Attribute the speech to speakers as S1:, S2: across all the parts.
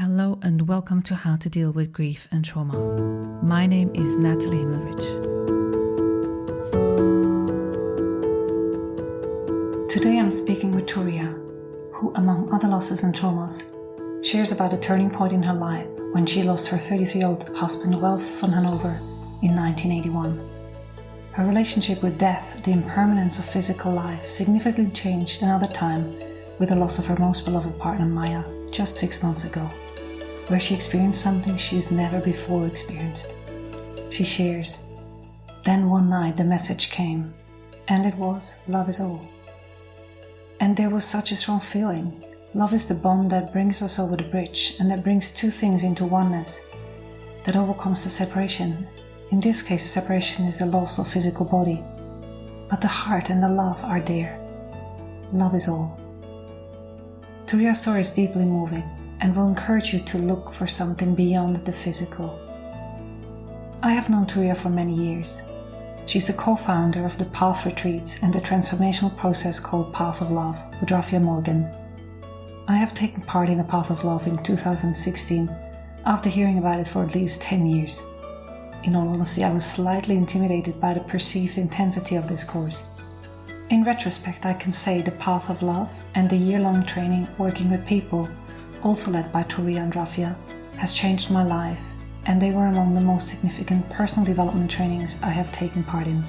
S1: Hello and welcome to How to Deal with Grief and Trauma. My name is Natalie Himmelrich. Today I'm speaking with Turiya, who, among other losses and traumas, shares about a turning point in her life when she lost her 33-year-old husband Welf von Hannover in 1981. Her relationship with death, the impermanence of physical life, significantly changed another time with the loss of her most beloved partner Maya just 6 months ago, where she experienced something she has never before experienced. She shares, "Then one night the message came, and it was, love is all. And there was such a strong feeling. Love is the bond that brings us over the bridge and that brings two things into oneness, that overcomes the separation. In this case, the separation is the loss of physical body. But the heart and the love are there. Love is all." Turiya's story is deeply moving and will encourage you to look for something beyond the physical. I have known Turiya for many years. She's the co-founder of the Path Retreats and the transformational process called Path of Love with Raphael Morgan. I have taken part in the Path of Love in 2016 after hearing about it for at least 10 years. In all honesty, I was slightly intimidated by the perceived intensity of this course. In retrospect, I can say the Path of Love and the year-long training working with people, also led by Turiya and Raphael, has changed my life, and they were among the most significant personal development trainings I have taken part in.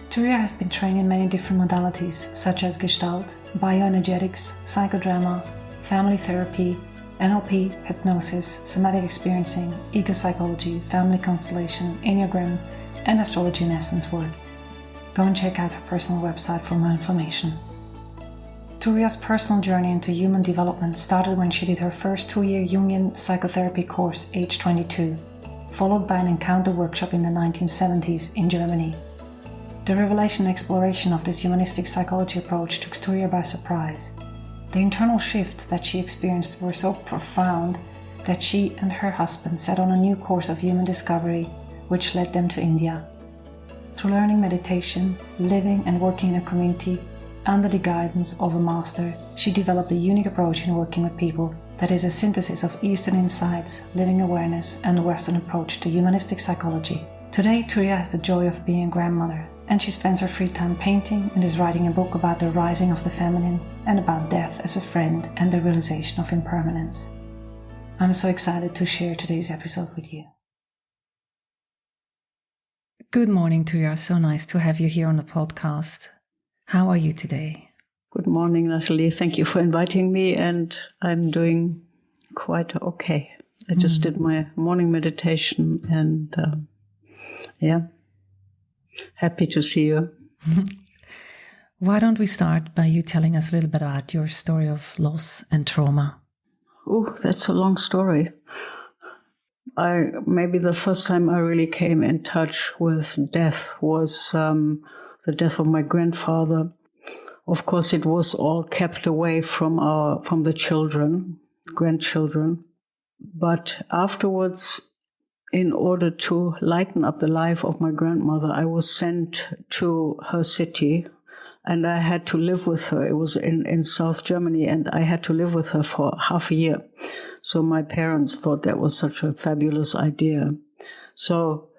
S1: Turiya has been trained in many different modalities such as Gestalt, bioenergetics, psychodrama, family therapy, NLP, hypnosis, somatic experiencing, ego psychology, family constellation, Enneagram, and astrology and essence work. Go and check out her personal website for more information. Turiya's personal journey into human development started when she did her first 2-year Jungian psychotherapy course age 22, followed by an encounter workshop in the 1970s in Germany. The revelation and exploration of this humanistic psychology approach took Turiya by surprise. The internal shifts that she experienced were so profound that she and her husband set on a new course of human discovery, which led them to India. Through learning meditation, living and working in a community under the guidance of a master, she developed a unique approach in working with people that is a synthesis of Eastern insights, living awareness, and a Western approach to humanistic psychology. Today, Turiya has the joy of being a grandmother, and she spends her free time painting and is writing a book about the rising of the feminine and about death as a friend and the realization of impermanence. I'm so excited to share today's episode with you. Good morning, Turiya. So nice to have you here on the podcast. How are you today?
S2: Good morning, Natalie. Thank you for inviting me, and I'm doing quite okay. I just did my morning meditation, and happy to see you.
S1: Why don't we start by you telling us a little bit about your story of loss and trauma?
S2: Oh, that's a long story. Maybe the first time I really came in touch with death was the death of my grandfather. Of course, it was all kept away from the grandchildren. But afterwards, in order to lighten up the life of my grandmother, I was sent to her city, and I had to live with her. It was in South Germany, and I had to live with her for half a year. So my parents thought that was such a fabulous idea. So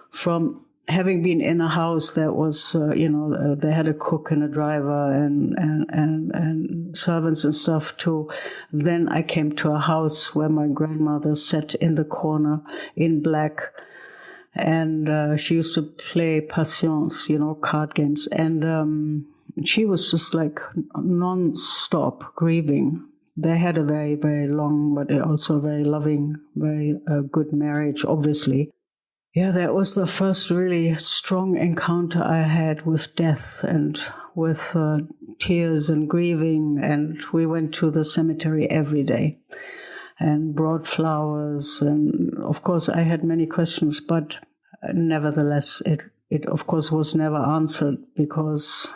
S2: from having been in a house that was, they had a cook and a driver and servants and stuff, to then I came to a house where my grandmother sat in the corner in black, and she used to play patience, card games, and she was just like non-stop grieving. They had a very, very long, but also very loving, very good marriage, obviously. Yeah, that was the first really strong encounter I had with death and with tears and grieving. And we went to the cemetery every day and brought flowers. And of course, I had many questions, but nevertheless, it of course was never answered because,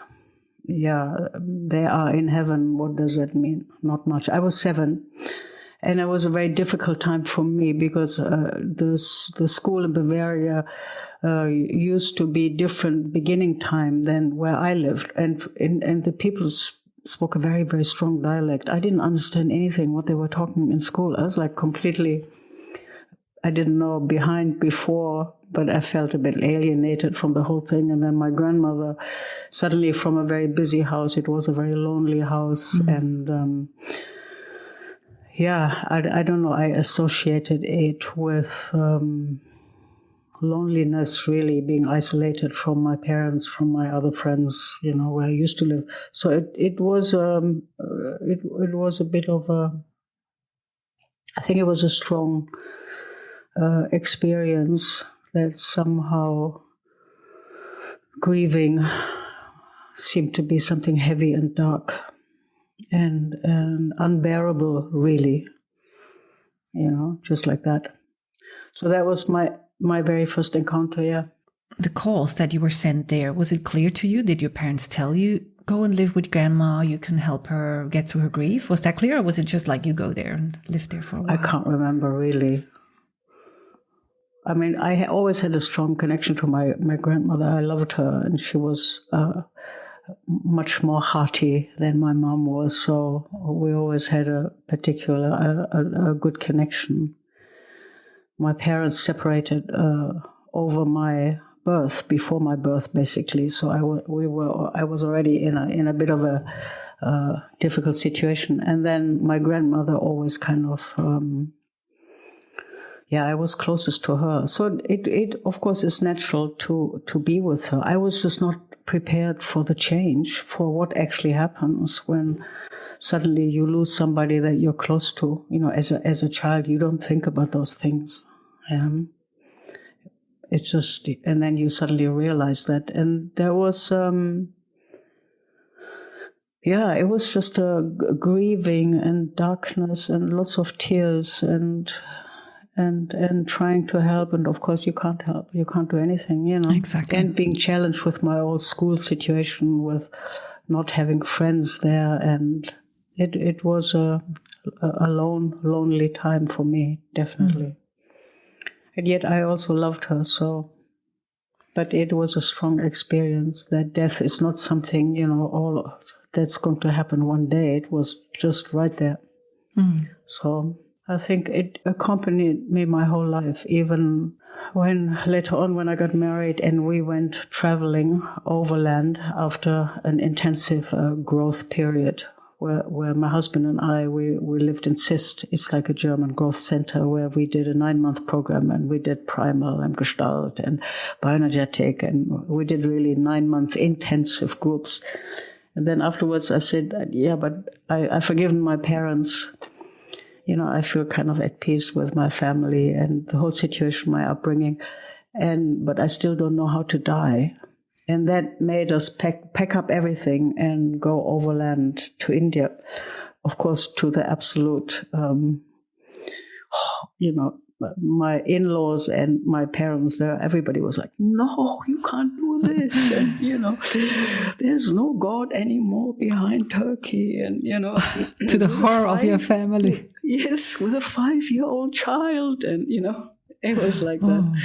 S2: they are in heaven. What does that mean? Not much. I was 7. And it was a very difficult time for me because the school in Bavaria used to be different beginning time than where I lived. And the people spoke a very, very strong dialect. I didn't understand anything what they were talking in school. I was like completely, I didn't know behind before, but I felt a bit alienated from the whole thing. And then my grandmother, suddenly from a very busy house, it was a very lonely house. And I don't know, I associated it with loneliness, really, being isolated from my parents, from my other friends, where I used to live. So it was a bit of I think it was a strong experience that somehow grieving seemed to be something heavy and dark and unbearable, really, just like that. So that was my very first encounter, yeah.
S3: The cause that you were sent there, was it clear to you? Did your parents tell you, go and live with grandma, you can help her get through her grief? Was that clear, or was it just like you go there and live there for a while?
S2: I can't remember, really. I mean, I always had a strong connection to my grandmother. I loved her, and she was much more hearty than my mom was, so we always had a good connection. My parents separated over my birth, before my birth, basically. So I was already in a bit of a difficult situation. And then my grandmother always kind of, I was closest to her. So it of course is natural to be with her. I was just not prepared for the change, for what actually happens when suddenly you lose somebody that you're close to. As a child, you don't think about those things. It's just, and then you suddenly realize that. And there was, it was just a grieving and darkness and lots of tears and trying to help. And of course, you can't help. You can't do anything,
S3: Exactly.
S2: And being challenged with my old school situation, with not having friends there. And it was a lonely time for me, definitely. And yet I also loved her, but it was a strong experience that death is not something, all that's going to happen one day. It was just right there. So I think it accompanied me my whole life, even when later on when I got married and we went traveling overland after an intensive growth period. Where my husband and I, we lived in Sist. It's like a German growth center where we did a 9-month program, and we did primal and gestalt and bioenergetic, and we did really 9-month intensive groups. And then afterwards I said, but I've forgiven my parents. I feel kind of at peace with my family and the whole situation, my upbringing, but I still don't know how to die. And that made us pack up everything and go overland to India. Of course, to the absolute, my in-laws and my parents there, everybody was like, no, you can't do this. And, there's no God anymore behind Turkey. And,
S3: to the horror of your family.
S2: Yes, with a 5-year-old child. And, it was like that.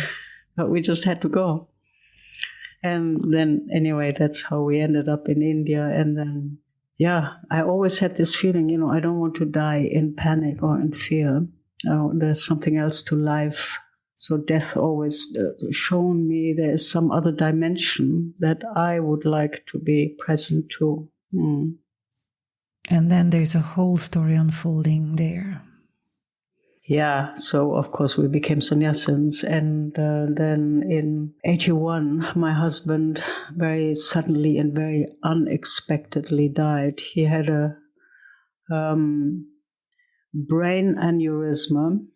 S2: But we just had to go. And then, anyway, that's how we ended up in India. And then, I always had this feeling, I don't want to die in panic or in fear. There's something else to life. So death always shown me there's some other dimension that I would like to be present to.
S3: And then there's a whole story unfolding there.
S2: Yeah, so of course we became sannyasins, and then in 81, my husband very suddenly and very unexpectedly died. He had a brain aneurysm.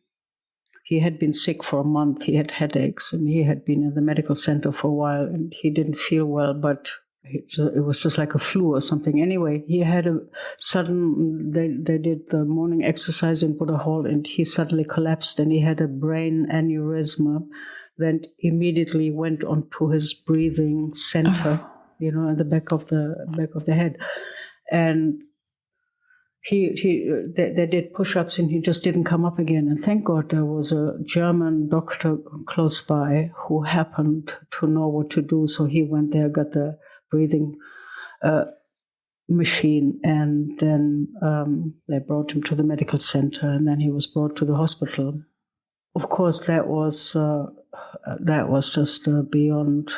S2: He had been sick for a month. He had headaches, and he had been in the medical center for a while, and he didn't feel well, but it was just like a flu or something. Anyway, he had a sudden, they did the morning exercise in Buddha Hall, and he suddenly collapsed, and he had a brain aneurysm that immediately went onto his breathing center, in the back of the head. And they did push-ups, and he just didn't come up again. And thank God there was a German doctor close by who happened to know what to do. So he went there, got the breathing machine, and then they brought him to the medical center, and then he was brought to the hospital. Of course, that was just beyond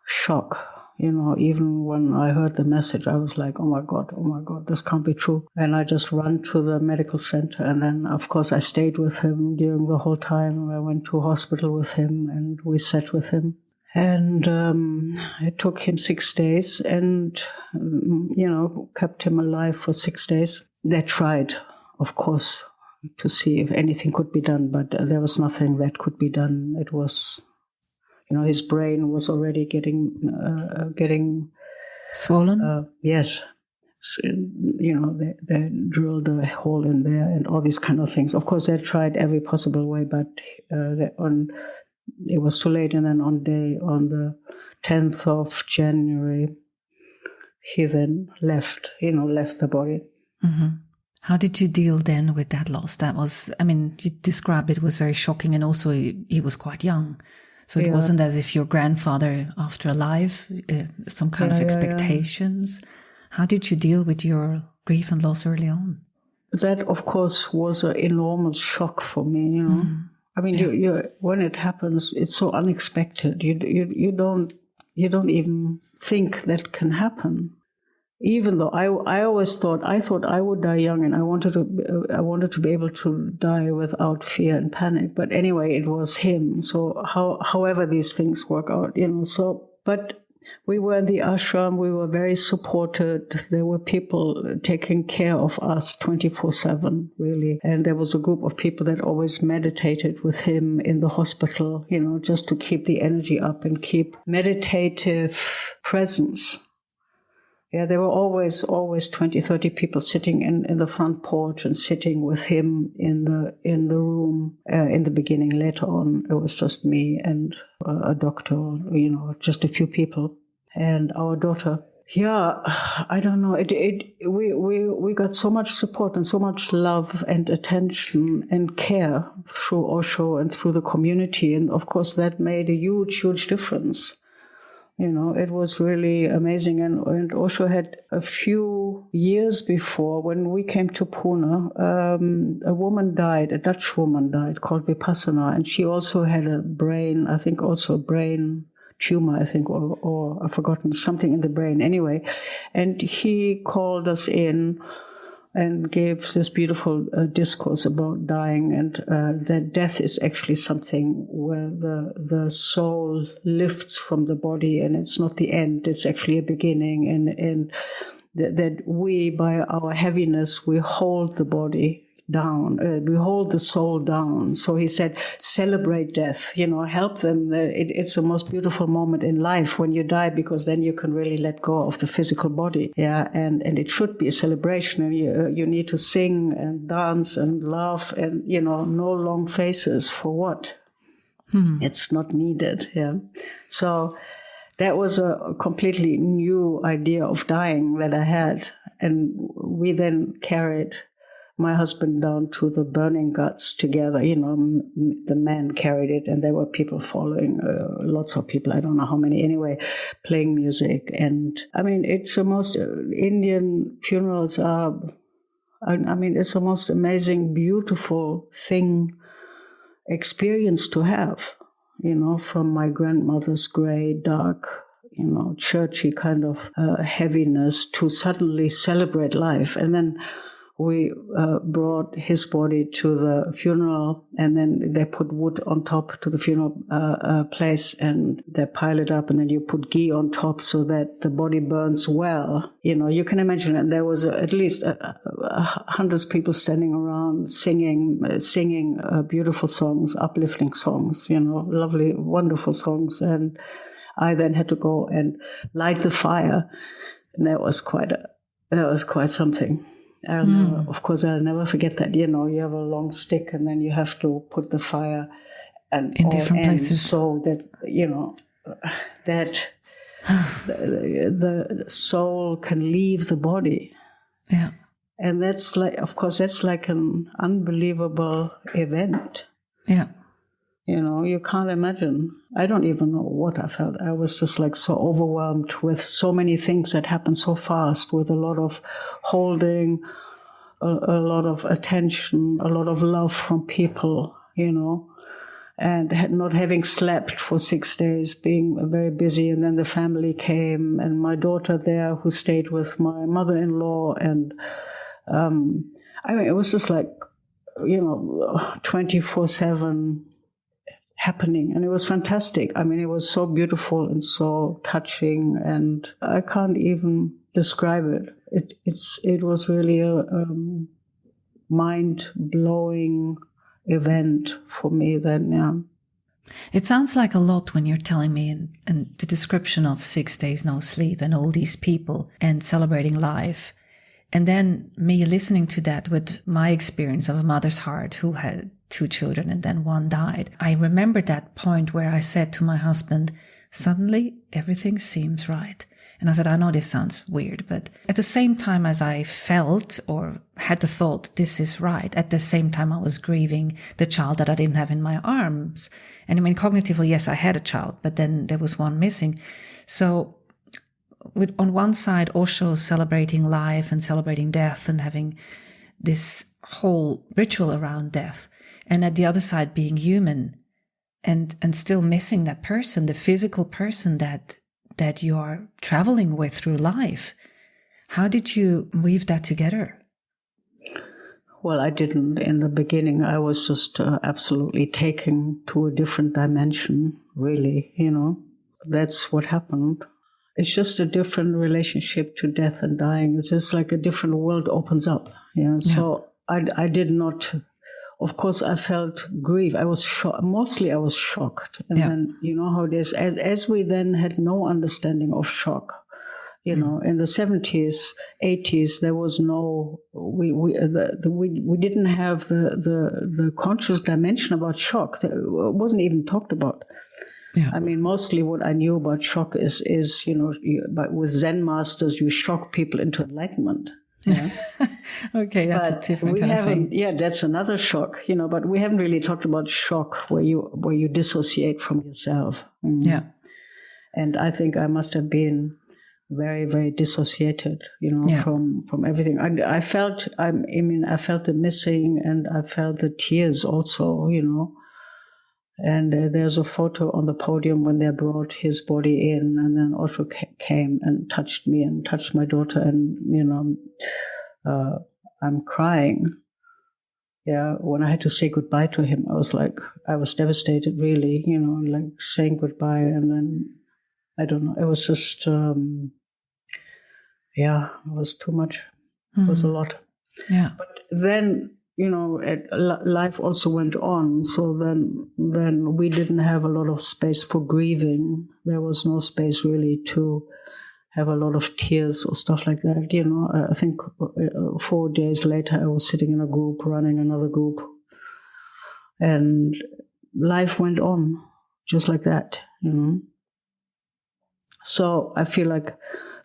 S2: shock. Even when I heard the message, I was like, oh my God, this can't be true. And I just ran to the medical center. And then, of course, I stayed with him during the whole time. I went to hospital with him and we sat with him. And it took him 6 days and, kept him alive for 6 days. They tried, of course, to see if anything could be done, but there was nothing that could be done. It was... his brain was already getting
S3: swollen.
S2: Yes, so, they drilled a hole in there and all these kind of things. Of course, they tried every possible way, but it was too late. And then on the 10th of January, he then left the body.
S3: Mm-hmm. How did you deal then with that loss? That was, you described it was very shocking, and also he was quite young. So it wasn't as if your grandfather, after alive, some kind of expectations. Yeah. How did you deal with your grief and loss early on?
S2: That, of course, was an enormous shock for me. You when it happens, it's so unexpected. You don't even think that can happen. Even though I always thought I would die young, and I wanted to be able to die without fear and panic. But anyway, it was him. So however these things work out, but we were in the ashram. We were very supported. There were people taking care of us 24/7, really. And there was a group of people that always meditated with him in the hospital, just to keep the energy up and keep meditative presence. Yeah, there were always 20, 30 people sitting in the front porch and sitting with him in the room. In the beginning, later on, it was just me and a doctor, just a few people, and our daughter. Yeah, I don't know. We got so much support and so much love and attention and care through Osho and through the community, and of course that made a huge difference. It was really amazing. And Osho had a few years before, when we came to Pune, a Dutch woman died called Vipassana. And she also had a brain tumor, or I've forgotten, something in the brain. Anyway, and he called us in and gave this beautiful discourse about dying, and that death is actually something where the soul lifts from the body, and it's not the end, it's actually a beginning, and that we, by our heaviness, we hold the body down, we hold the soul down. So he said, celebrate death, help them. It's the most beautiful moment in life when you die, because then you can really let go of the physical body. Yeah, and it should be a celebration. And you need to sing and dance and laugh, and no long faces for what? It's not needed. Yeah, so that was a completely new idea of dying that I had, and we then carried my husband down to the burning guts together. The men carried it, and there were people following, lots of people, I don't know how many, anyway, playing music. And it's the most, Indian funerals are, it's the most amazing, beautiful experience to have, from my grandmother's gray, dark, churchy kind of heaviness to suddenly celebrate life. And then we brought his body to the funeral, and then they put wood on top to the funeral place, and they pile it up, and then you put ghee on top so that the body burns well. You can imagine, and there was at least hundreds of people standing around singing beautiful songs, uplifting songs, lovely, wonderful songs. And I then had to go and light the fire, and that was quite something. Of course, I'll never forget that. You have a long stick, and then you have to put the fire and
S3: in different places,
S2: so that that the soul can leave the body.
S3: Yeah,
S2: and that's like an unbelievable event.
S3: Yeah.
S2: You can't imagine. I don't even know what I felt. I was just like so overwhelmed with so many things that happened so fast, with a lot of holding, a lot of attention, a lot of love from people, and not having slept for 6 days, being very busy. And then the family came, and my daughter there who stayed with my mother-in-law. And it was just like, 24/7 happening. And it was fantastic. It was so beautiful and so touching, and I can't even describe it. It was really a mind-blowing event for me then, yeah.
S3: It sounds like a lot when you're telling me and the description of 6 days no sleep and all these people and celebrating life. And then me listening to that with my experience of a mother's heart who had 2 children and then one died. I remember that point where I said to my husband, suddenly everything seems right. And I said, I know this sounds weird, but at the same time as I felt or had the thought, this is right, at the same time I was grieving the child that I didn't have in my arms. And cognitively, yes, I had a child, but then there was one missing. So on one side, Osho celebrating life and celebrating death and having this whole ritual around death. And at the other side, being human and still missing that person, the physical person that you are traveling with through life. How did you weave that together?
S2: Well, I didn't in the beginning. I was just absolutely taken to a different dimension, really, That's what happened. It's just a different relationship to death and dying. It's just like a different world opens up. So I did not... Of course, I felt grief. I was shocked. Mostly I was shocked. And then, how it is. As we then had no understanding of shock, in the 70s, 80s, there was no... We didn't have the conscious dimension about shock. It wasn't even talked about.
S3: Yeah.
S2: Mostly what I knew about shock is but with Zen masters, you shock people into enlightenment. Yeah.
S3: Okay, that's a different kind of thing.
S2: Yeah, that's another shock, but we haven't really talked about shock where you dissociate from yourself.
S3: Yeah.
S2: And I think I must have been very, very dissociated, from everything. I felt I felt the missing, and I felt the tears also, And there's a photo on the podium when they brought his body in, and then Osho came and touched me and touched my daughter, and I'm crying. Yeah, when I had to say goodbye to him, I was devastated, really. Like saying goodbye, and then I don't know. It was just, it was too much. It was a lot.
S3: Yeah,
S2: but then. Life also went on. So then we didn't have a lot of space for grieving. There was no space really to have a lot of tears or stuff like that. I think 4 days later I was sitting in a group, running another group. And life went on just like that, So I feel like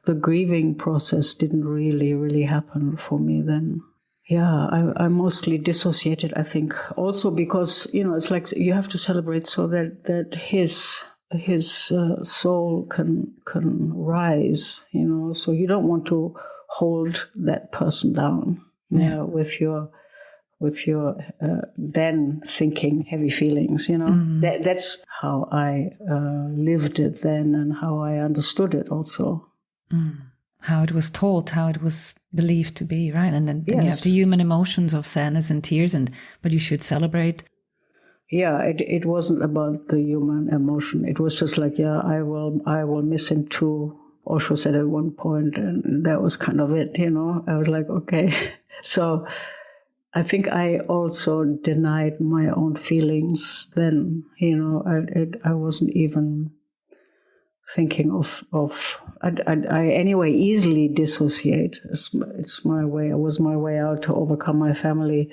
S2: the grieving process didn't really happen for me then. Yeah, I mostly dissociated, I think. Also because, it's like you have to celebrate so that his soul can rise, So you don't want to hold that person down with your then thinking heavy feelings, That's how I lived it then and how I understood it also.
S3: How it was taught, how it was believed to be, right? And then you have the human emotions of sadness and tears, but you should celebrate.
S2: Yeah, it wasn't about the human emotion. It was just like, I will miss him too, Osho said at one point, and that was kind of it, I was like, okay. So I think I also denied my own feelings then, I wasn't even thinking of I anyway easily dissociate. It's my way. It was my way out to overcome my family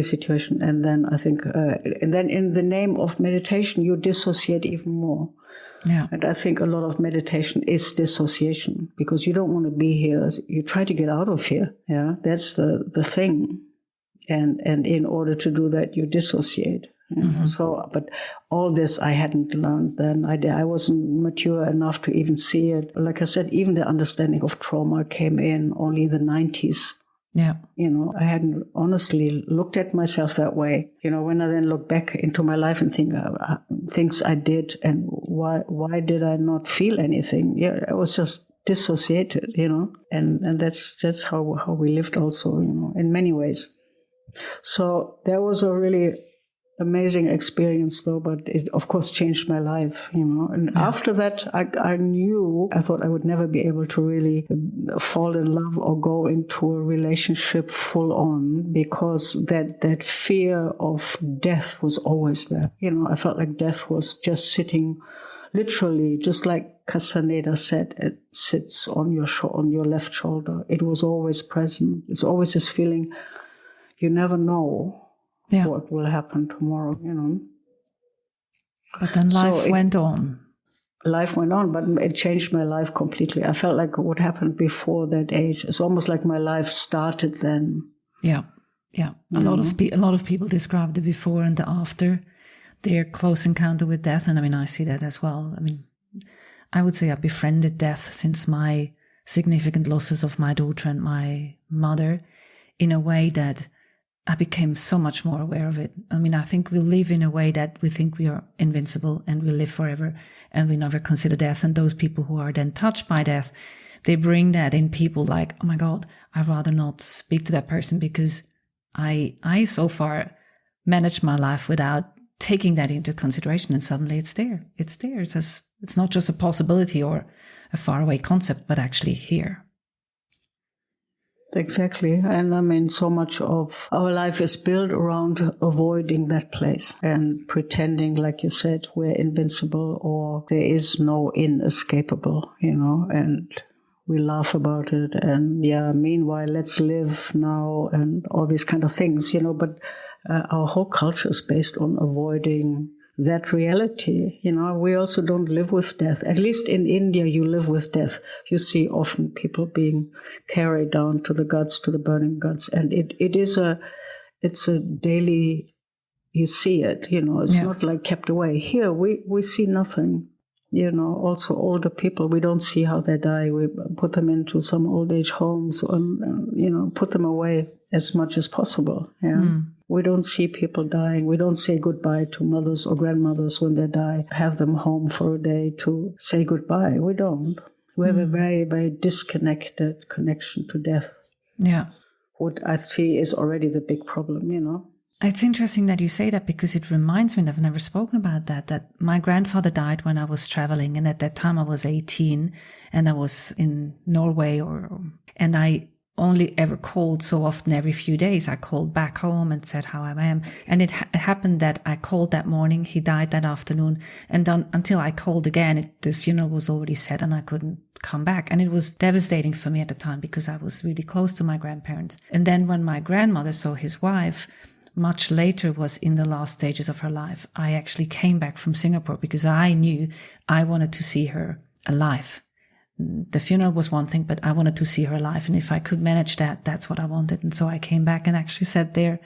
S2: situation. And then I think, and then in the name of meditation, you dissociate even more.
S3: Yeah.
S2: And I think a lot of meditation is dissociation because you don't want to be here. You try to get out of here. Yeah, that's the thing. And in order to do that, you dissociate. So, but all this I hadn't learned then. I wasn't mature enough to even see it. Like I said, even the understanding of trauma came in only in the 90s.
S3: Yeah.
S2: I hadn't honestly looked at myself that way. When I then look back into my life and think things I did and why did I not feel anything? Yeah, I was just dissociated, and that's how we lived also, in many ways. So that was a really amazing experience though, but it of course changed my life, and after that I thought I would never be able to really fall in love or go into a relationship full on, because that fear of death was always there. I felt like death was just sitting, literally, just like Castaneda said, it sits on your left shoulder. It was always present. It's always this feeling, you never know what will happen tomorrow,
S3: But then life went on.
S2: Life went on, but it changed my life completely. I felt like what happened before that age, it's almost like my life started then.
S3: Yeah. A lot of people describe the before and the after their close encounter with death, and I see that as well. I would say I befriended death since my significant losses of my daughter and my mother, in a way that I became so much more aware of it. I think we live in a way that we think we are invincible and we live forever, and we never consider death. And those people who are then touched by death, they bring that in people like, oh my God, I'd rather not speak to that person because I so far managed my life without taking that into consideration. And suddenly it's there. It's there. It's not just a possibility or a faraway concept, but actually here.
S2: Exactly. And so much of our life is built around avoiding that place and pretending, like you said, we're invincible or there is no inescapable, and we laugh about it. And meanwhile, let's live now and all these kind of things, but our whole culture is based on avoiding that reality. We also don't live with death. At least in India, you live with death. You see often people being carried down to the guts, to the burning guts. And it's a daily, you see it, it's not like kept away. Here, we see nothing. Also older people, we don't see how they die. We put them into some old age homes and, put them away as much as possible. We don't see people dying. We don't say goodbye to mothers or grandmothers when they die, have them home for a day to say goodbye. We don't. We have a very, very disconnected connection to death.
S3: Yeah.
S2: What I see is already the big problem,
S3: It's interesting that you say that, because it reminds me, and I've never spoken about that my grandfather died when I was traveling. And at that time I was 18 and I was in Norway and I only ever called so often every few days. I called back home and said how I am. And it happened that I called that morning. He died that afternoon. And until I called again, the funeral was already set and I couldn't come back. And it was devastating for me at the time because I was really close to my grandparents. And then when my grandmother, so his wife, much later was in the last stages of her life, I actually came back from Singapore because I knew I wanted to see her alive. The funeral was one thing, but I wanted to see her alive. And if I could manage that, that's what I wanted. And so I came back and actually sat there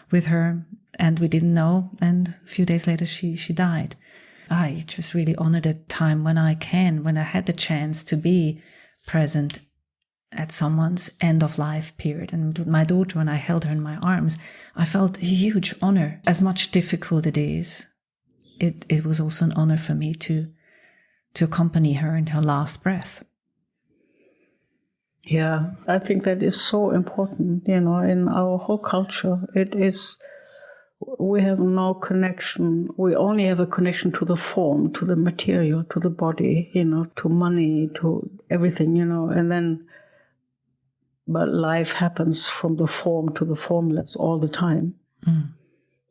S3: with her, and we didn't know. And a few days later, she died. I just really honored the time when I had the chance to be present at someone's end of life period. And with my daughter, when I held her in my arms, I felt a huge honor. As much difficult it is, it was also an honor for me to accompany her in her last breath.
S2: Yeah, I think that is so important, in our whole culture. We have no connection. We only have a connection to the form, to the material, to the body, to money, to everything, but life happens from the form to the formless all the time.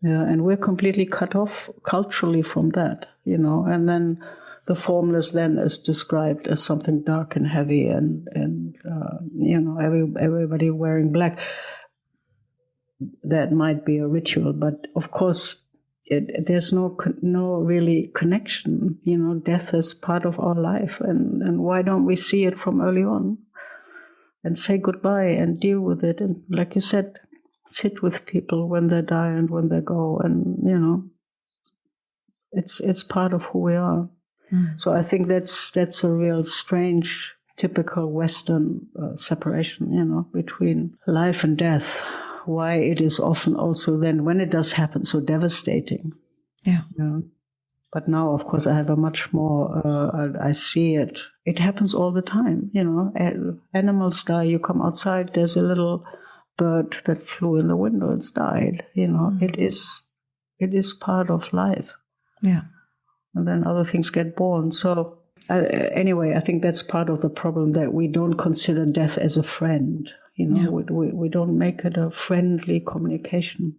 S2: Yeah, and we're completely cut off culturally from that, and then the formless then is described as something dark and heavy and everybody wearing black. That might be a ritual, but of course there's no really connection. Death is part of our life, and why don't we see it from early on and say goodbye and deal with it? And like you said, sit with people when they die and when they go, and it's part of who we are. So I think that's a real strange, typical Western separation, between life and death. Why it is often also then, when it does happen, so devastating.
S3: Yeah.
S2: But now, of course, I have a much more, I see it. It happens all the time, Animals die, you come outside, there's a little bird that flew in the window, it's died, It is part of life.
S3: Yeah.
S2: And then other things get born. So anyway, I think that's part of the problem, that we don't consider death as a friend. We don't make it a friendly communication.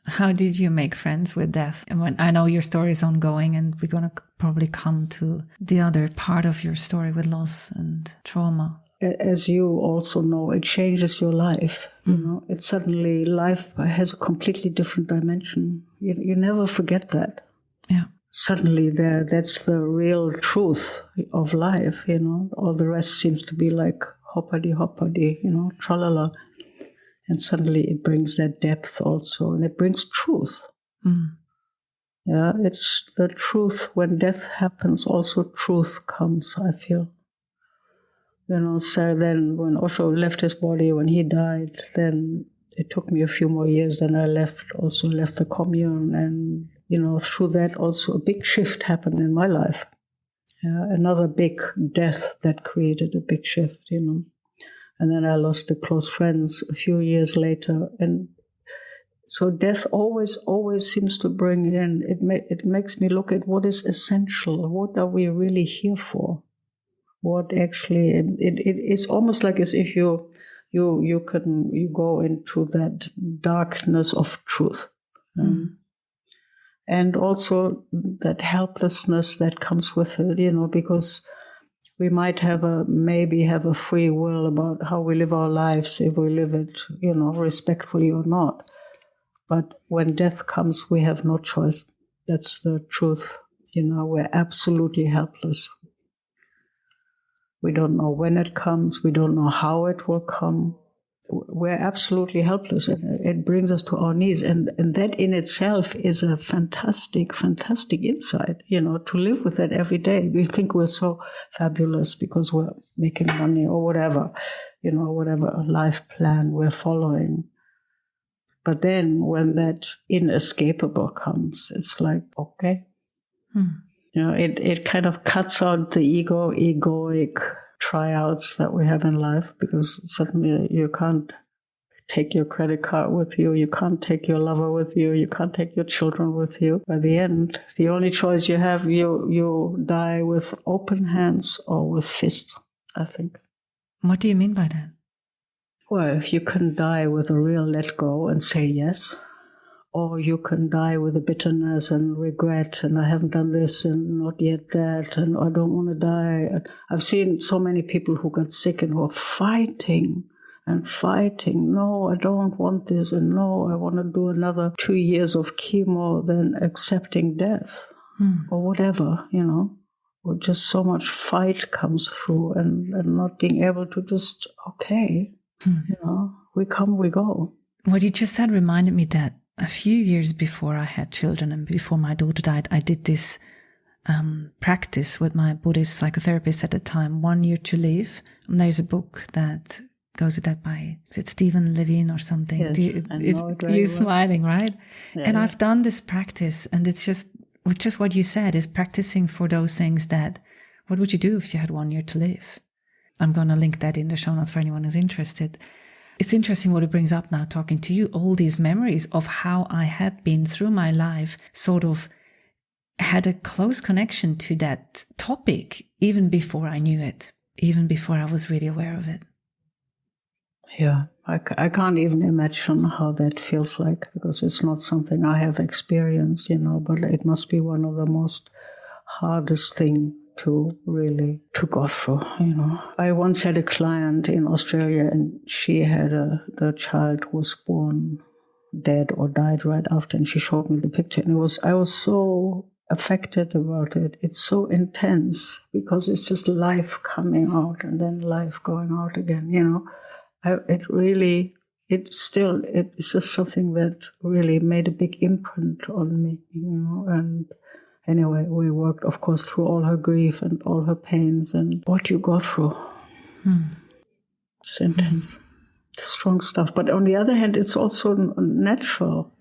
S3: How did you make friends with death? And I know your story is ongoing, and we're going to probably come to the other part of your story with loss and trauma.
S2: As you also know, it changes your life. It suddenly, life has a completely different dimension. You never forget that.
S3: Yeah.
S2: Suddenly that's the real truth of life, All the rest seems to be like hoppity, tralala. And suddenly it brings that depth also, and it brings truth. Yeah, it's the truth. When death happens, also truth comes, I feel. So then when Osho left his body, when he died, then it took me a few more years. Then I left the commune, and through that also a big shift happened in my life. Another big death that created a big shift, And then I lost the close friends a few years later. And so death always seems to bring in, it makes me look at what is essential. What are we really here for? What actually, it's almost like as if you go into that darkness of truth. And also that helplessness that comes with it, because we might maybe have a free will about how we live our lives, if we live it, respectfully or not. But when death comes, we have no choice. That's the truth. We're absolutely helpless. We don't know when it comes. We don't know how it will come. We're absolutely helpless, and it brings us to our knees. And that in itself is a fantastic, fantastic insight, to live with that every day. We think we're so fabulous because we're making money or whatever, whatever life plan we're following. But then when that inescapable comes, it's like, okay. It kind of cuts out the egoic tryouts that we have in life, because suddenly you can't take your credit card with you, you can't take your lover with you, you can't take your children with you. By the end, the only choice you have, you die with open hands or with fists, I think.
S3: What do you mean by that?
S2: Well, you can die with a real let go and say yes. Or you can die with a bitterness and regret, and I haven't done this and not yet that, and I don't want to die. I've seen so many people who got sick and who are fighting. No, I don't want this, and no, I want to do another 2 years of chemo, then accepting death or whatever, Or just so much fight comes through, and not being able to just, okay, we come, we go.
S3: What you just said reminded me that a few years before I had children and before my daughter died, I did this practice with my Buddhist psychotherapist at the time, 1 year to live. And there's a book that goes with that by, is it Stephen Levine or something?
S2: Yes, I know it very
S3: you're
S2: well.
S3: smiling, right?
S2: Yeah,
S3: and I've done this practice, and it's just what you said is practicing for those things that, what would you do if you had 1 year to live? I'm going to link that in the show notes for anyone who's interested. It's interesting what it brings up now, talking to you, all these memories of how I had been through my life, sort of had a close connection to that topic, even before I knew it, even before I was really aware of it.
S2: Yeah, I can't even imagine how that feels like, because it's not something I have experienced, but it must be one of the most hardest thing to go through, I once had a client in Australia, and she had the child was born dead or died right after, and she showed me the picture, and I was so affected about it. It's so intense, because it's just life coming out and then life going out again, It really it's just something that really made a big imprint on me, and anyway, we worked, of course, through all her grief and all her pains and what you go through. It's intense. Strong stuff. But on the other hand, it's also natural,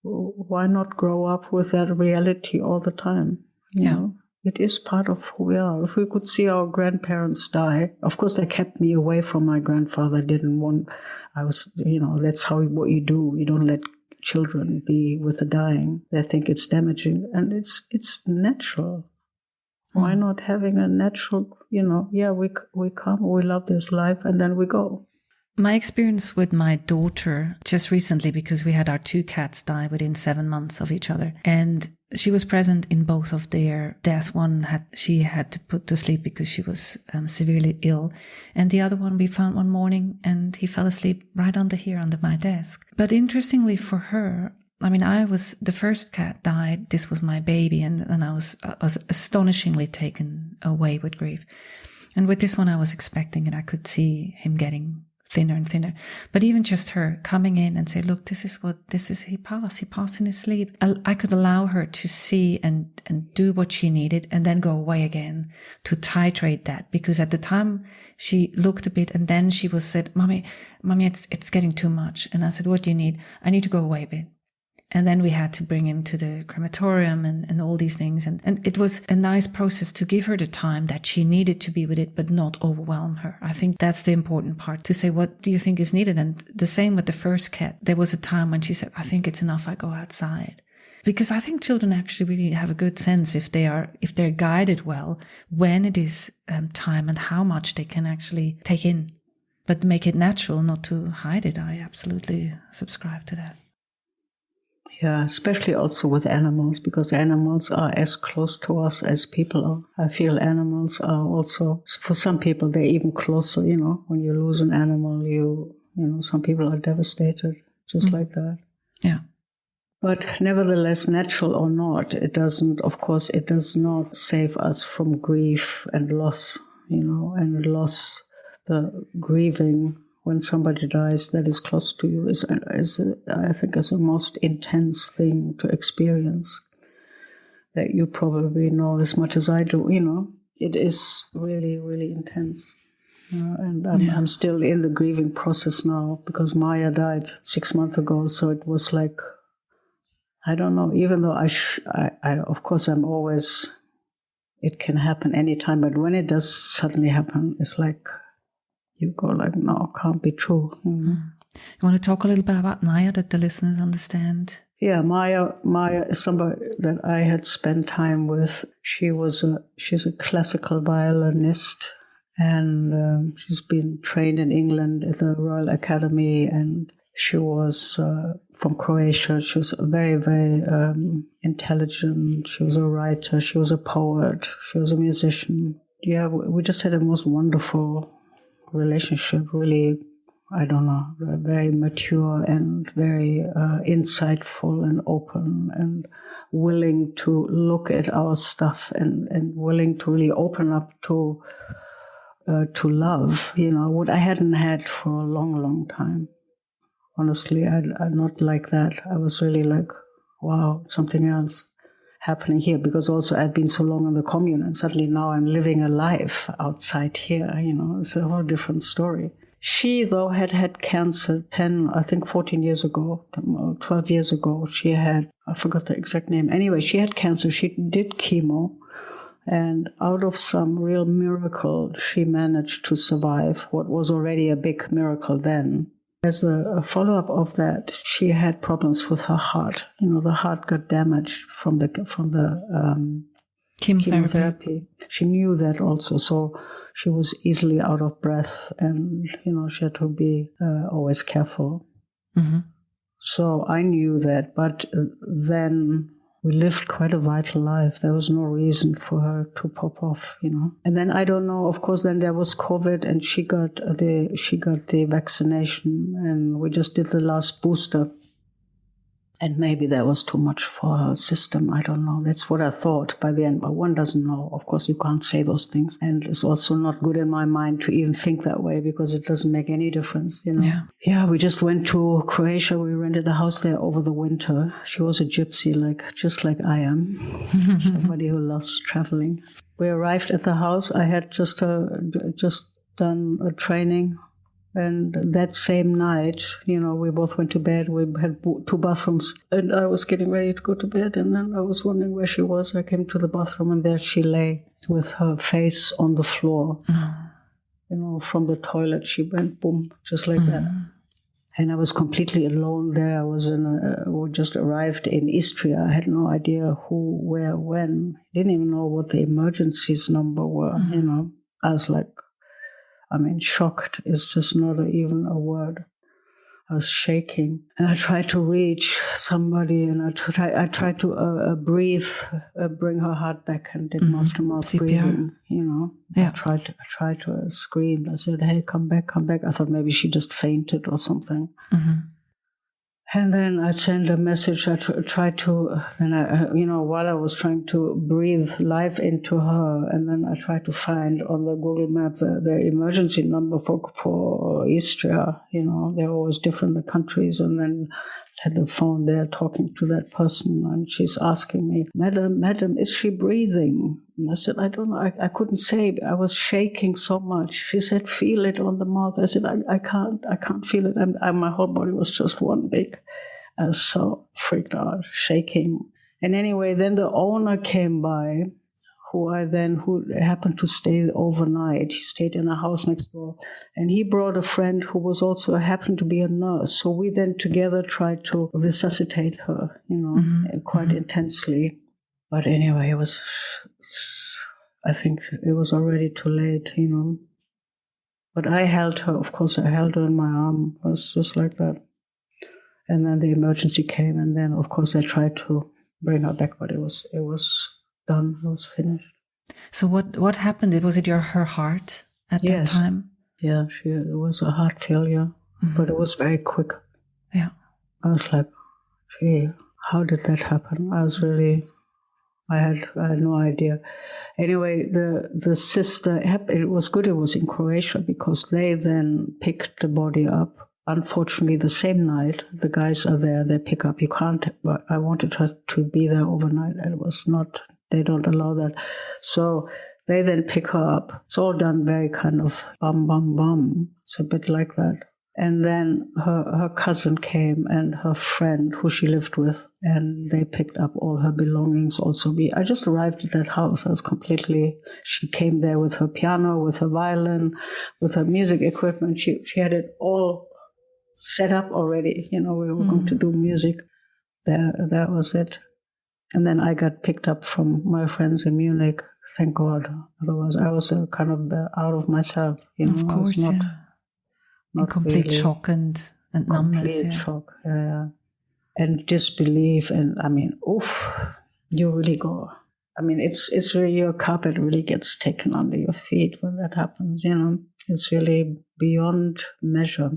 S2: Why not grow up with that reality all the time? You know? It is part of who we are. If we could see our grandparents die, of course they kept me away from my grandfather. That's what you do. You don't let children be with the dying. They think it's damaging. And it's natural. Why not having a natural, we come, we love this life, and then we go.
S3: My experience with my daughter just recently, because we had our 2 cats die within 7 months of each other, and she was present in both of their death. One she had to put to sleep because she was severely ill, and the other one we found one morning, and he fell asleep right under my desk. But interestingly for her, the first cat died. This was my baby, and I was astonishingly taken away with grief. And with this one, I was expecting it. I could see him getting thinner and thinner. But even just her coming in and say, look, he passed in his sleep. I could allow her to see and do what she needed and then go away again to titrate that. Because at the time she looked a bit and then she said, Mommy, it's getting too much. And I said, what do you need? I need to go away a bit. And then we had to bring him to the crematorium and all these things. And it was a nice process to give her the time that she needed to be with it, but not overwhelm her. I think that's the important part, to say, what do you think is needed? And the same with the first cat. There was a time when she said, I think it's enough, I go outside. Because I think children actually really have a good sense, if they're guided well, when it is time and how much they can actually take in. But make it natural, not to hide it. I absolutely subscribe to that.
S2: Yeah, especially also with animals, because animals are as close to us as people are. I feel animals are also, for some people, they're even closer, When you lose an animal, some people are devastated, just like that.
S3: Yeah.
S2: But nevertheless, natural or not, it does not save us from grief and loss, and loss, the grieving. When somebody dies that is close to you I think is the most intense thing to experience, that you probably know as much as I do. It is really, really intense. And I'm still in the grieving process now, because Maya died 6 months ago. So it was like, I don't know. Even though I of course I'm always, it can happen anytime, but when it does suddenly happen, it's like, you go like, no, can't be true.
S3: You want to talk a little bit about Maya, that the listeners understand?
S2: Yeah, Maya is somebody that I had spent time with. She's a classical violinist, and she's been trained in England at the Royal Academy, and she was from Croatia. She was very, very intelligent. She was a writer. She was a poet. She was a musician. Yeah, we just had a most wonderful relationship, really, I don't know, very mature and very insightful and open and willing to look at our stuff and willing to really open up to love, what I hadn't had for a long, long time. Honestly, I'm not like that. I was really like, wow, something else happening here, because also I'd been so long in the commune, and suddenly now I'm living a life outside here, it's a whole different story. She, though, had cancer 14 years ago, 12 years ago. She had, I forgot the exact name. Anyway, she had cancer. She did chemo, and out of some real miracle, she managed to survive what was already a big miracle then. As a follow-up of that, she had problems with her heart. The heart got damaged from the chemotherapy. She knew that also, so she was easily out of breath, and she had to be always careful.
S3: Mm-hmm.
S2: So I knew that, but then we lived quite a vital life. There was no reason for her to pop off, And then I don't know. Of course, then there was COVID, and she got the vaccination, and we just did the last booster. And maybe that was too much for her system. I don't know. That's what I thought by the end. But one doesn't know. Of course, you can't say those things. And it's also not good in my mind to even think that way because it doesn't make any difference, you know. Yeah, we just went to Croatia. We rented a house there over the winter. She was a gypsy, just like I am. Somebody who loves traveling. We arrived at the house. I had just done a training. And that same night, you know, we both went to bed. We had 2 bathrooms. And I was getting ready to go to bed. And then I was wondering where she was. I came to the bathroom and there she lay with her face on the floor. You know, from the toilet, she went boom, just like that. And I was completely alone there. I was we just arrived in Istria. I had no idea who, where, when. Didn't even know what the emergencies number were, you know. I was like, shocked is just not even a word. I was shaking. And I tried to reach somebody and I tried to breathe, bring her heart back and did mouth-to-mouth breathing, you know.
S3: Yeah.
S2: I tried to scream. I said, hey, come back, come back. I thought maybe she just fainted or something. And then I sent a message. I tried to, while I was trying to breathe life into her, and then I tried to find on the Google Map the emergency number for Istria. You know, they're always different, the countries, and then had the phone there talking to that person, and she's asking me, Madam, is she breathing? And I said, I don't know. I couldn't say. I was shaking so much. She said, feel it on the mouth. I said, I can't feel it. And my whole body was just one big. I was so freaked out, shaking. And anyway, then the owner came by, who happened to stay overnight. He stayed in a house next door. And he brought a friend who was also happened to be a nurse. So we then together tried to resuscitate her, you know, quite intensely. But anyway, I think it was already too late, you know. But I held her, of course, I held her in my arm. It was just like that. And then the emergency came, and then, of course, I tried to bring her back, but it was done, it was finished.
S3: So what happened? Was it her heart at that time?
S2: Yeah, it was a heart failure, but it was very quick.
S3: Yeah. I
S2: was like, gee, how did that happen? I had no idea. Anyway, the sister, it was good it was in Croatia because they then picked the body up. Unfortunately, the same night, the guys are there, they pick up. You can't, I wanted her to be there overnight. It was not, they don't allow that. So they then pick her up. It's all done very kind of bum, bum, bum. It's a bit like that. And then her cousin came and her friend who she lived with, and they picked up all her belongings also. I just arrived at that house. She came there with her piano, with her violin, with her music equipment. She had it all set up already. You know, we were going to do music. That was it. And then I got picked up from my friends in Munich, thank God. Otherwise, I was kind of out of myself. You know,
S3: of course, in complete really shock and numbness.
S2: Complete shock, and disbelief, and you really go. It's really, your carpet really gets taken under your feet when that happens. You know, it's really beyond measure.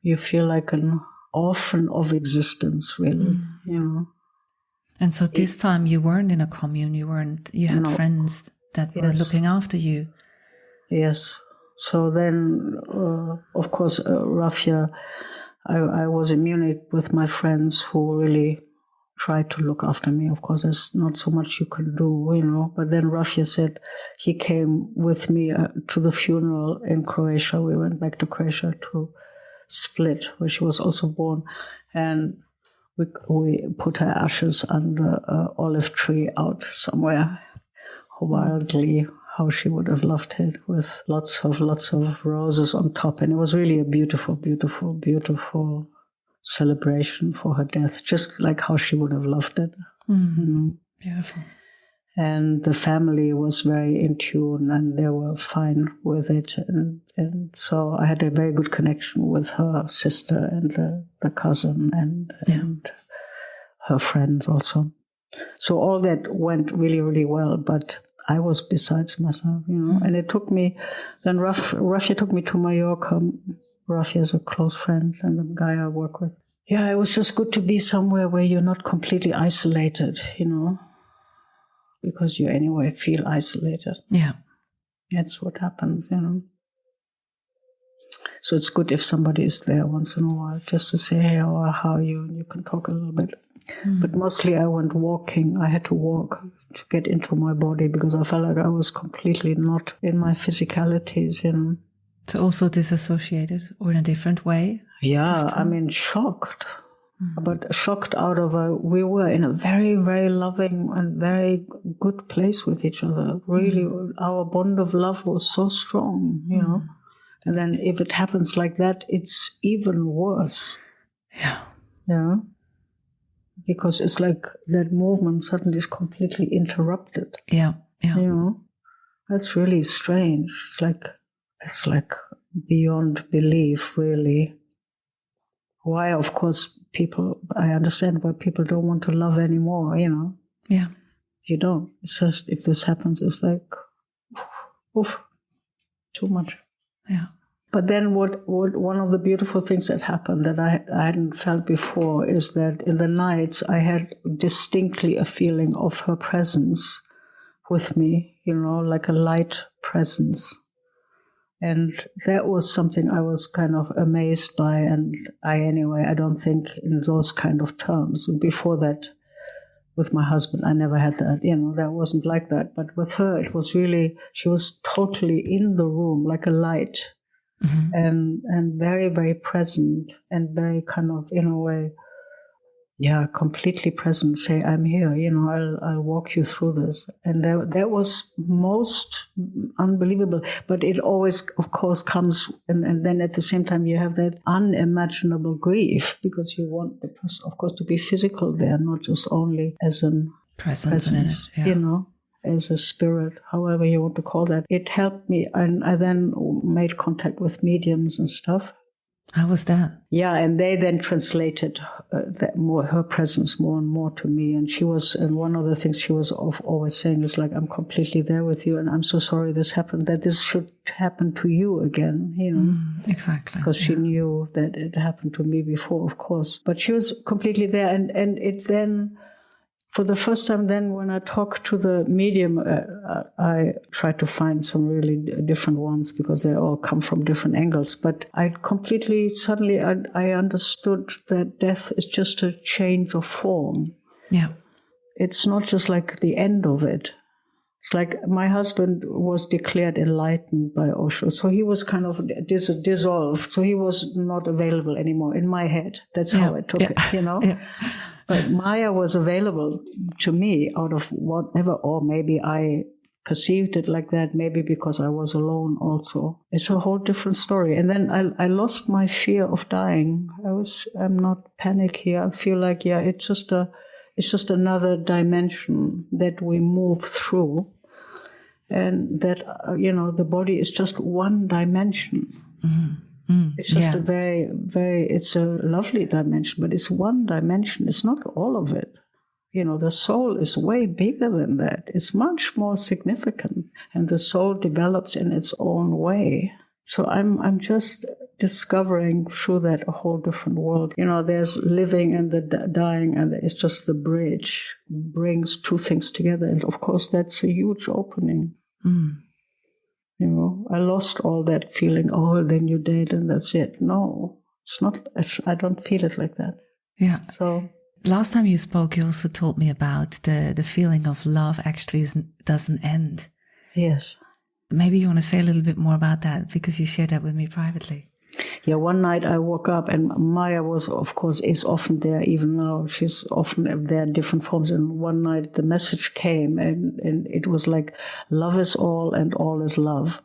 S2: You feel like an orphan of existence, really. You know.
S3: And so this time you weren't in a commune. You had friends that were looking after you.
S2: Yes. So then, of course, Rafia, I was in Munich with my friends who really tried to look after me. Of course, there's not so much you can do, you know. But then Rafia said he came with me to the funeral in Croatia. We went back to Croatia to Split, where she was also born. And we put her ashes under an olive tree out somewhere wildly. How she would have loved it, with lots of roses on top. And it was really a beautiful, beautiful, beautiful celebration for her death, just like how she would have loved it. You know?
S3: Beautiful.
S2: And the family was very in tune and they were fine with it. And so I had a very good connection with her sister and the cousin and her friends also. So all that went really, really well, but I was besides myself, you know. And it took me, then Rafia took me to Mallorca. Rafia is a close friend and the guy I work with. Yeah, it was just good to be somewhere where you're not completely isolated, because you anyway feel isolated.
S3: Yeah.
S2: That's what happens, So it's good if somebody is there once in a while, just to say, hey, how are you? And you can talk a little bit. But mostly I went walking. I had to walk to get into my body because I felt like I was completely not in my physicalities,
S3: So also disassociated or in a different way?
S2: Yeah, shocked. But shocked out of we were in a very, very loving and very good place with each other. Really, our bond of love was so strong, And then if it happens like that, it's even worse.
S3: Yeah.
S2: Yeah. Because it's like that movement suddenly is completely interrupted.
S3: Yeah. Yeah.
S2: That's really strange. It's like beyond belief, really. Why, of course, I understand why people don't want to love anymore,
S3: Yeah.
S2: You don't. It's just, if this happens, it's like, oof, too much.
S3: Yeah.
S2: But then what one of the beautiful things that happened that I hadn't felt before is that in the nights I had distinctly a feeling of her presence with me, like a light presence. And that was something I was kind of amazed by. And I don't think in those kind of terms. And before that, with my husband, I never had that, that wasn't like that. But with her, it was really, she was totally in the room, like a light. And very, very present and very kind of, in a way, completely present. Say, I'm here, I'll walk you through this. And that was most unbelievable. But it always, of course, comes, and then at the same time, you have that unimaginable grief because you want the person, of course, to be physical there, not just only as a presence, as a spirit, however you want to call that. It helped me, and I then made contact with mediums and stuff.
S3: How was that?
S2: Yeah, and they then translated her presence more and more to me. And one of the things she was always saying is like, I'm completely there with you, and I'm so sorry this happened, that this should happen to you again,
S3: Exactly.
S2: Because she knew that it happened to me before, of course. But she was completely there, and it then, for the first time then, when I talked to the medium, I tried to find some really different ones because they all come from different angles. But suddenly I understood that death is just a change of form.
S3: Yeah.
S2: It's not just like the end of it. It's like my husband was declared enlightened by Osho. So he was kind of dissolved. So he was not available anymore in my head. That's how I took it,
S3: Yeah.
S2: But Maya was available to me out of whatever, or maybe I perceived it like that, maybe because I was alone also. It's a whole different story. And then I lost my fear of dying. I'm not panicky. I feel like, it's just another dimension that we move through. And that, the body is just one dimension. It's just a very, very, it's a lovely dimension, but it's one dimension. It's not all of it. The soul is way bigger than that. It's much more significant, and the soul develops in its own way. So I'm just discovering through that a whole different world. There's living and the dying, and it's just the bridge brings two things together. And of course, that's a huge opening. I lost all that feeling, then you're dead and that's it. No, it's not. I don't feel it like that.
S3: Yeah.
S2: So
S3: last time you spoke, you also told me about the feeling of love actually doesn't end.
S2: Yes.
S3: Maybe you want to say a little bit more about that, because you shared that with me privately.
S2: Yeah, one night I woke up and Maya is often there even now. She's often there in different forms. And one night the message came and it was like, love is all and all is love.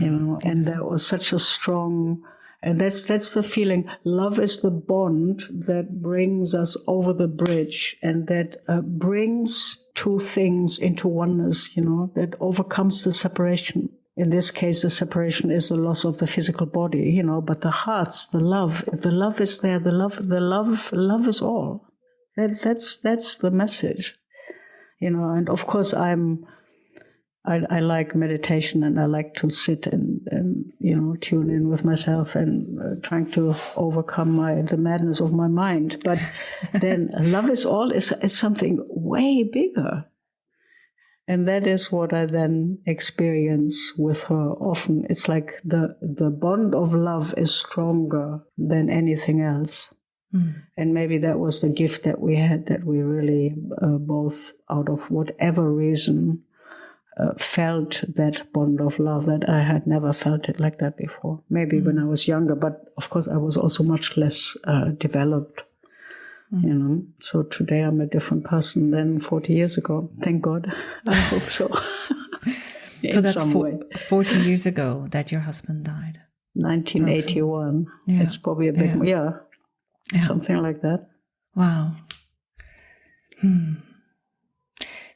S2: And that was such a strong, and that's the feeling. Love is the bond that brings us over the bridge and that brings two things into oneness, that overcomes the separation. In this case, the separation is the loss of the physical body, but the hearts, the love, if the love is there, the love is all. That's the message, and of course I like meditation, and I like to sit and tune in with myself and trying to overcome the madness of my mind. But then love is all is something way bigger. And that is what I then experience with her often. It's like the bond of love is stronger than anything else. And maybe that was the gift that we had, that we really both, out of whatever reason, felt that bond of love, that I had never felt it like that before. Maybe when I was younger, but of course I was also much less developed. So today I'm a different person than 40 years ago. Thank God. I hope so.
S3: So that's 40 years ago that your husband died.
S2: 1981. Yeah. It's probably a bit more. Yeah. Something like that.
S3: Wow.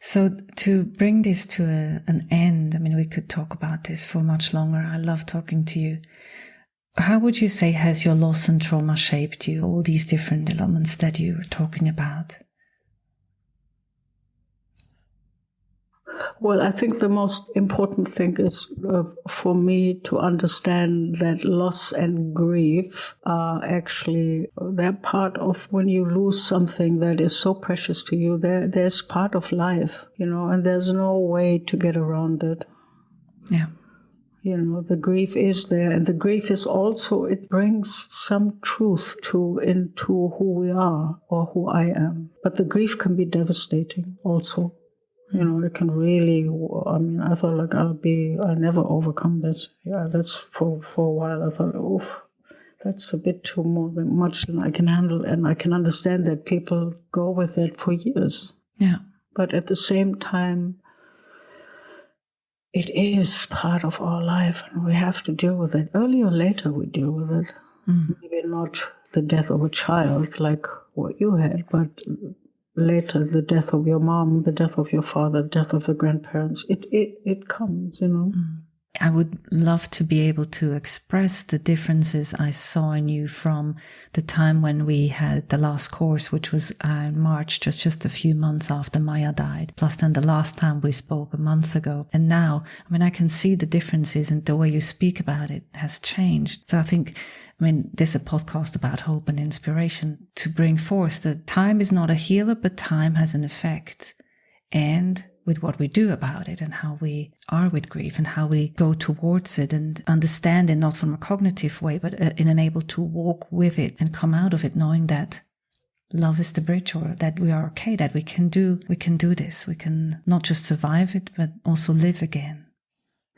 S3: So to bring this to an end, I mean, we could talk about this for much longer. I love talking to you. How would you say has your loss and trauma shaped you, all these different elements that you were talking about?
S2: Well, I think the most important thing is for me to understand that loss and grief are actually, they're part of when you lose something that is so precious to you. There's part of life, and there's no way to get around it.
S3: Yeah.
S2: The grief is there, and the grief is also, it brings some truth into who we are or who I am. But the grief can be devastating also. It can really, I thought like I'll never overcome this. Yeah, that's for a while I thought, oof, that's a bit too much than I can handle. And I can understand that people go with it for years.
S3: Yeah.
S2: But at the same time, it is part of our life, and we have to deal with it. Earlier or later, we deal with it. Maybe not the death of a child like what you had, but later the death of your mom, the death of your father, the death of the grandparents. It comes,
S3: I would love to be able to express the differences I saw in you from the time when we had the last course, which was in March, just a few months after Maya died, plus then the last time we spoke a month ago. And now, I can see the differences, and the way you speak about it has changed. So I think, this is a podcast about hope and inspiration to bring forth that time is not a healer, but time has an effect. And with what we do about it, and how we are with grief, and how we go towards it and understand it, not from a cognitive way, but in an able to walk with it and come out of it knowing that love is the bridge, or that we are okay, that we can do this. We can not just survive it, but also live again.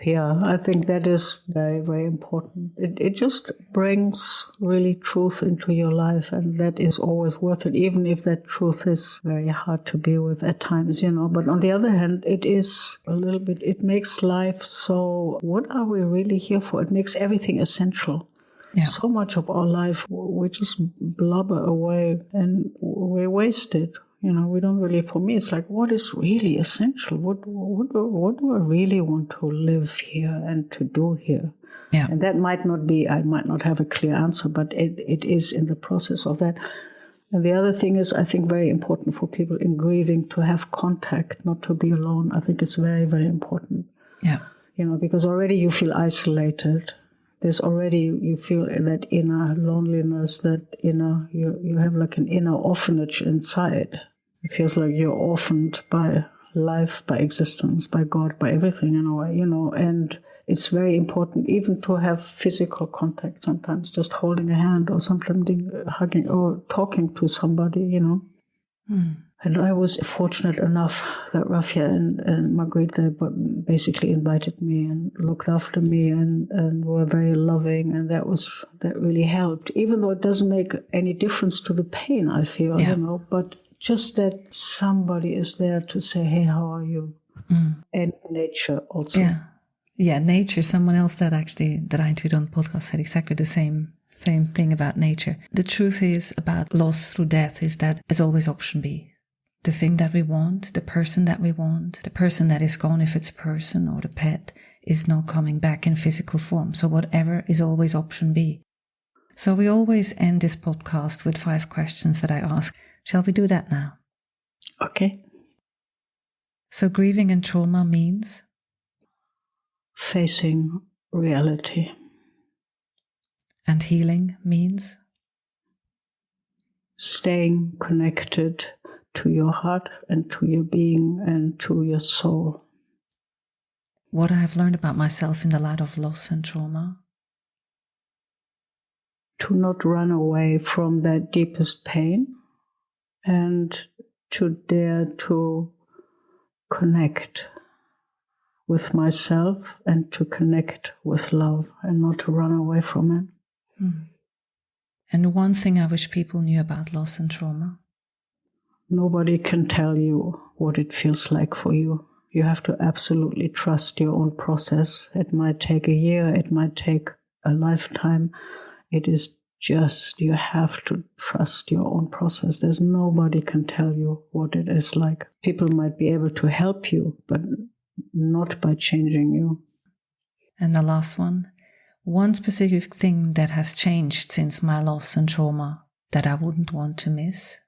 S2: Yeah, I think that is very, very important. It just brings really truth into your life, and that is always worth it, even if that truth is very hard to be with at times, But on the other hand, it is a little bit, it makes life so, what are we really here for? It makes everything essential. Yeah. So much of our life, we just blubber away and we waste it. We don't really, for me, it's like, what is really essential? What do I really want to live here and to do here?
S3: Yeah.
S2: And that might not be, I might not have a clear answer, but it is in the process of that. And the other thing is, I think, very important for people in grieving to have contact, not to be alone. I think it's very, very important.
S3: Yeah.
S2: Because already you feel isolated. There's already, you feel that inner loneliness, that inner, you have like an inner orphanage inside. It feels like you're orphaned by life, by existence, by God, by everything in a way, and it's very important even to have physical contact sometimes, just holding a hand or something, hugging or talking to somebody, And I was fortunate enough that Rafia and Marguerite, they basically invited me and looked after me and were very loving, and that really helped, even though it doesn't make any difference to the pain I feel, but just that somebody is there to say, hey, how are you? And nature also.
S3: Yeah, nature. Someone else that I interviewed on the podcast said exactly the same thing about nature. The truth is about loss through death is that there's always option B. The thing that we want, the person that we want, the person that is gone, if it's a person or the pet, is not coming back in physical form. So whatever is always option B. So we always end this podcast with 5 questions that I ask. Shall we do that now?
S2: Okay.
S3: So grieving and trauma means?
S2: facing reality.
S3: And healing means?
S2: Staying connected to your heart and to your being and to your soul.
S3: What I have learned about myself in the light of loss and trauma?
S2: To not run away from that deepest pain and to dare to connect with myself and to connect with love and not to run away from it.
S3: Mm. And one thing I wish people knew about loss and trauma?
S2: Nobody can tell you what it feels like for you. You have to absolutely trust your own process. It might take a year, it might take a lifetime. It is just, you have to trust your own process. There's nobody can tell you what it is like. People might be able to help you, but not by changing you.
S3: And the last one specific thing that has changed since my loss and trauma that I wouldn't want to miss?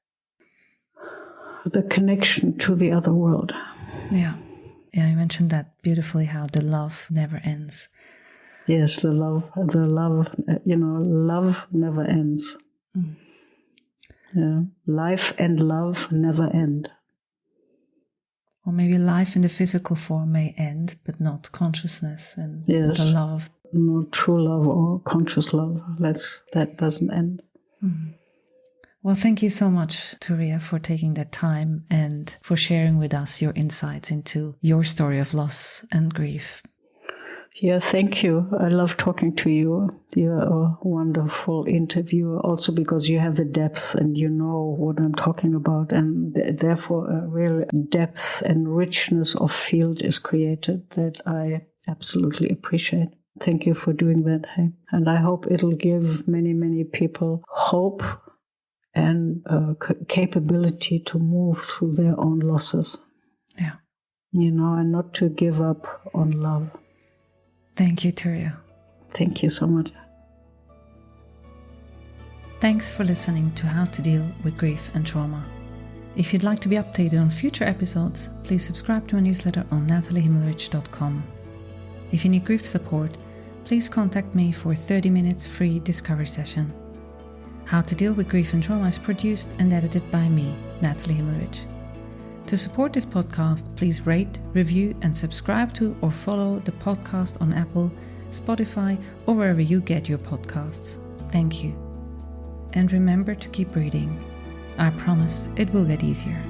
S2: The connection to the other world.
S3: Yeah, you mentioned that beautifully, how the love never ends.
S2: Yes, the love, love never ends.
S3: Mm.
S2: Yeah, life and love never end.
S3: Or maybe life in the physical form may end, but not consciousness and
S2: yes.
S3: the love.
S2: No true love or conscious love. That doesn't end.
S3: Mm. Well, thank you so much, Turiya, for taking that time and for sharing with us your insights into your story of loss and grief.
S2: Yeah, thank you. I love talking to you. You're a wonderful interviewer, also because you have the depth and you know what I'm talking about, and therefore a real depth and richness of field is created that I absolutely appreciate. Thank you for doing that. Hey? And I hope it'll give many, many people hope and capability to move through their own losses.
S3: Yeah.
S2: And not to give up on love.
S3: Thank you, Turiya.
S2: Thank you so much.
S3: Thanks for listening to How to Deal with Grief and Trauma. If you'd like to be updated on future episodes, please subscribe to my newsletter on nataliehimmelrich.com. If you need grief support, please contact me for a 30 minutes free discovery session. How to Deal with Grief and Trauma is produced and edited by me, Natalie Himmelrich. To support this podcast, please rate, review, and subscribe to or follow the podcast on Apple, Spotify, or wherever you get your podcasts. Thank you. And remember to keep breathing. I promise it will get easier.